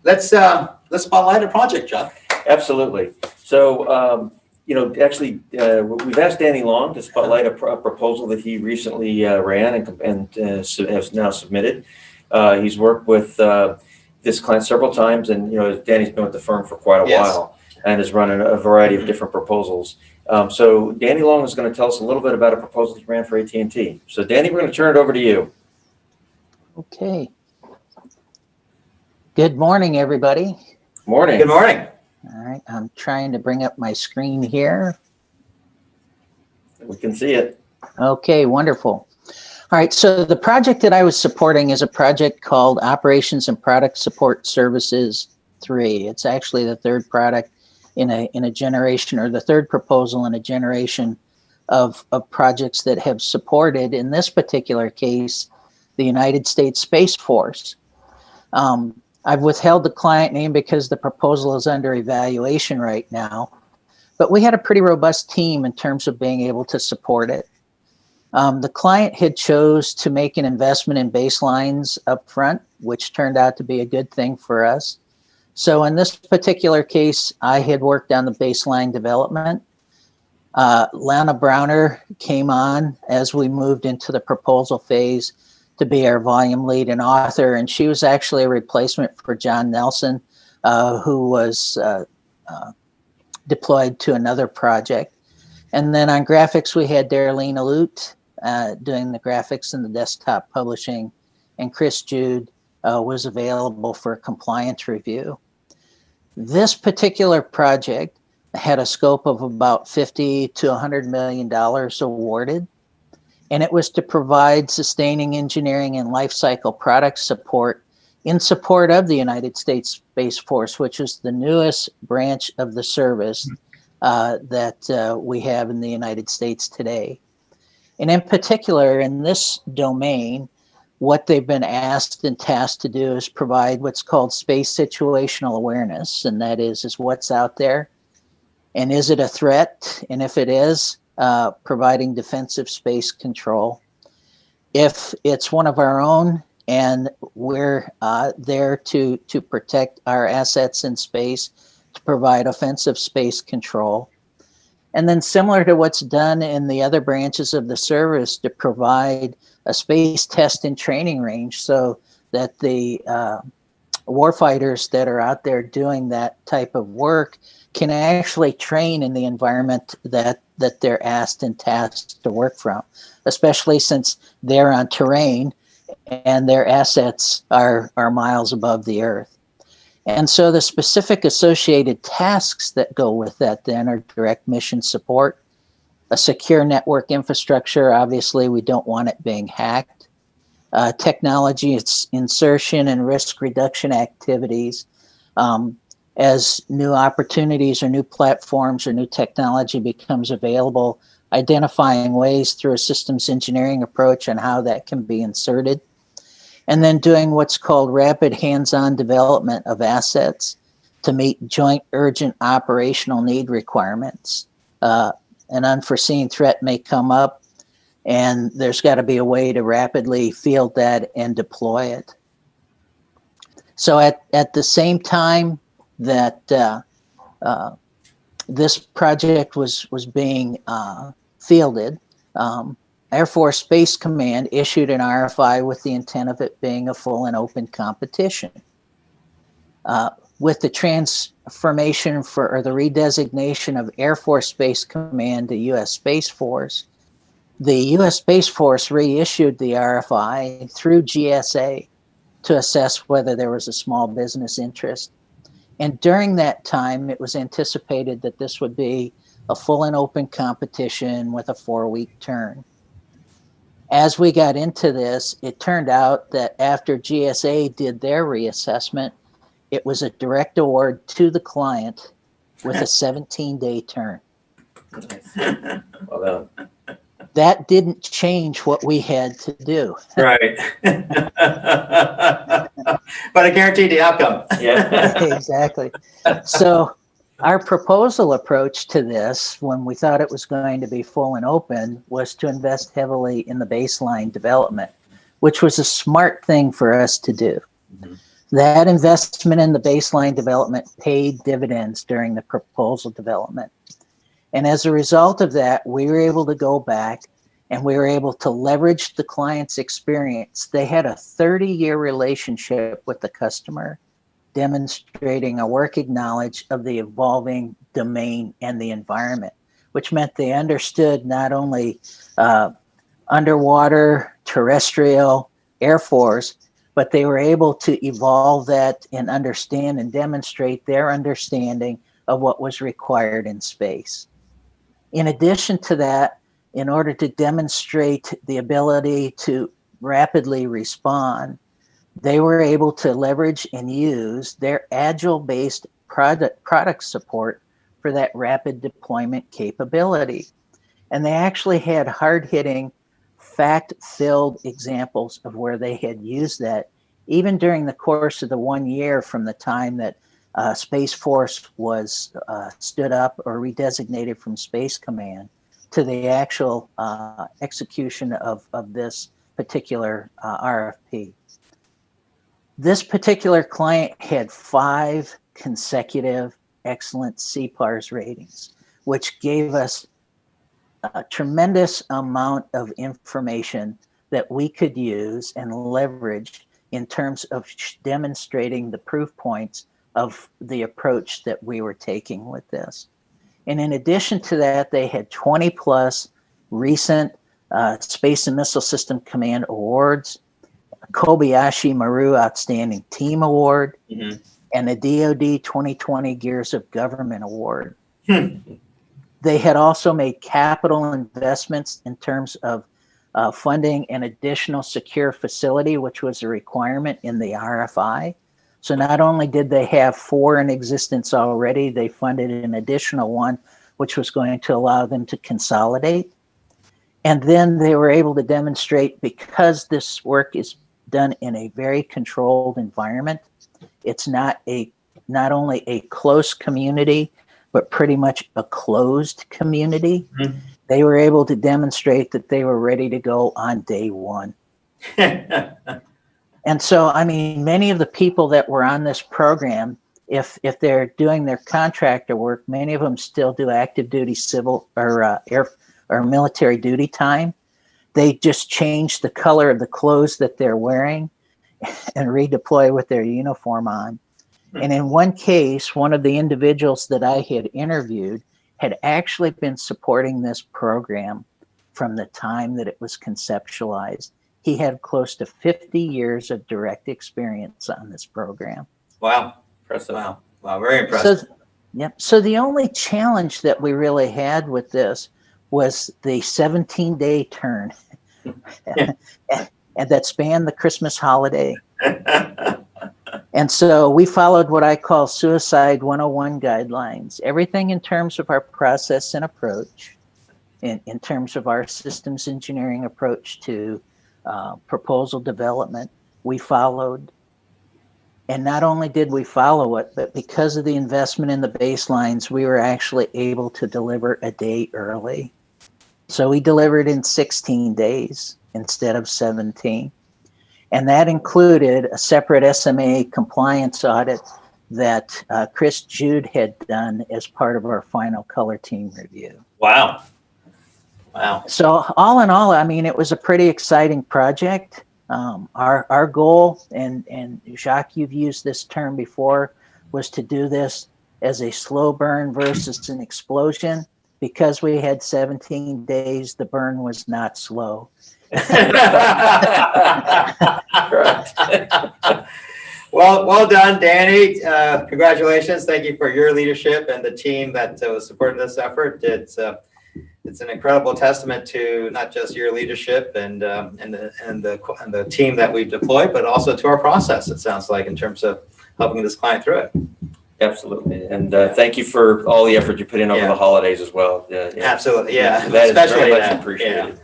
let's spotlight a project, John. Absolutely. So, actually, we've asked Danny Long to spotlight a proposal that he recently ran and has now submitted. He's worked with this client several times, and Danny's been with the firm for quite a while and has run a variety of different proposals. So Danny Long is going to tell us a little bit about a proposal he ran for AT&T. So Danny, we're going to turn it over to you. Okay. Good morning, everybody. Morning. Good morning. All right, I'm trying to bring up my screen here. We can see it. Okay, wonderful. All right, so the project that I was supporting is a project called Operations and Product Support Services 3. It's actually the third product in a generation, or the third proposal in a generation of projects that have supported, in this particular case, the United States Space Force. I've withheld the client name because the proposal is under evaluation right now, but we had a pretty robust team in terms of being able to support it. The client had chose to make an investment in baselines up front, which turned out to be a good thing for us. So in this particular case, I had worked on the baseline development. Lana Browner came on as we moved into the proposal phase to be our volume lead and author, and she was actually a replacement for John Nelson, who was deployed to another project. And then on graphics, we had Darlene Alute doing the graphics and the desktop publishing, and Chris Jude was available for compliance review. This particular project had a scope of about $50 to $100 million awarded, and it was to provide sustaining engineering and lifecycle product support in support of the United States Space Force, which is the newest branch of the service that we have in the United States today. And in particular, in this domain, what they've been asked and tasked to do is provide what's called space situational awareness, and that is what's out there, and is it a threat? And if it is, providing defensive space control. If it's one of our own and we're there to protect our assets in space, to provide offensive space control. And then similar to what's done in the other branches of the service, to provide a space test and training range so that the warfighters that are out there doing that type of work can actually train in the environment that they're asked and tasked to work from, especially since they're on terrain and their assets are miles above the earth. And so the specific associated tasks that go with that then are direct mission support, a secure network infrastructure. Obviously, we don't want it being hacked. Technology, its insertion and risk reduction activities. As new opportunities or new platforms or new technology becomes available, identifying ways through a systems engineering approach on how that can be inserted. And then doing what's called rapid hands-on development of assets to meet joint urgent operational need requirements. An unforeseen threat may come up, and there's got to be a way to rapidly field that and deploy it. So at the same time that this project was being fielded, Air Force Space Command issued an RFI with the intent of it being a full and open competition. With the transformation or the redesignation of Air Force Space Command to U.S. Space Force, the U.S. Space Force reissued the RFI through GSA to assess whether there was a small business interest. And during that time, it was anticipated that this would be a full and open competition with a 4-week turn. As we got into this, it turned out that after GSA did their reassessment, it was a direct award to the client with a 17-day turn. Well done. That didn't change what we had to do. Right. But it guaranteed the outcome. Yeah. Exactly. So our proposal approach to this, when we thought it was going to be full and open, was to invest heavily in the baseline development, which was a smart thing for us to do. That investment in the baseline development paid dividends during the proposal development. And as a result of that, we were able to go back and we were able to leverage the client's experience. They had a 30-year relationship with the customer, demonstrating a working knowledge of the evolving domain and the environment, which meant they understood not only underwater, terrestrial, Air Force, but they were able to evolve that and understand and demonstrate their understanding of what was required in space. In addition to that, in order to demonstrate the ability to rapidly respond, they were able to leverage and use their agile-based product support for that rapid deployment capability. And they actually had hard-hitting, fact-filled examples of where they had used that, even during the course of the 1 year from the time that Space Force was stood up or redesignated from Space Command to the actual execution of this particular RFP. This particular client had 5 consecutive excellent CPARS ratings, which gave us a tremendous amount of information that we could use and leverage in terms of demonstrating the proof points of the approach that we were taking with this. And in addition to that, they had 20 plus recent Space and Missile System Command awards, Kobayashi Maru Outstanding Team Award, and the DoD 2020 Gears of Government Award. They had also made capital investments in terms of funding an additional secure facility, which was a requirement in the RFI. So not only did they have 4 in existence already, they funded an additional one, which was going to allow them to consolidate. And then they were able to demonstrate, because this work is done in a very controlled environment, it's not only a close community, but pretty much a closed community. They were able to demonstrate that they were ready to go on day 1. And so, I mean, many of the people that were on this program, if they're doing their contractor work, many of them still do active duty civil or military duty time. They just change the color of the clothes that they're wearing and redeploy with their uniform on. And in one case, one of the individuals that I had interviewed had actually been supporting this program from the time that it was conceptualized. He had close to 50 years of direct experience on this program. Wow. Impressive. Wow. Very impressive. So the only challenge that we really had with this was the 17-day turn and that spanned the Christmas holiday. And so we followed what I call Suicide 101 guidelines. Everything in terms of our process and approach, in terms of our systems engineering approach to proposal development, we followed. And not only did we follow it, but because of the investment in the baselines, we were actually able to deliver a day early. So we delivered in 16 days instead of 17. And that included a separate SMA compliance audit that Chris Jude had done as part of our final color team review. Wow. So all in all, I mean, it was a pretty exciting project. Our goal, and Jacques, you've used this term before, was to do this as a slow burn versus an explosion. Because we had 17 days, the burn was not slow. Well done, Danny. Congratulations. Thank you for your leadership and the team that was supporting this effort. It's an incredible testament to not just your leadership and the team that we've deployed, but also to our process, it sounds like, in terms of helping this client through it. Absolutely. And thank you for all the effort you put in over the holidays as well. Absolutely. Yeah. That is Especially very much that. appreciated.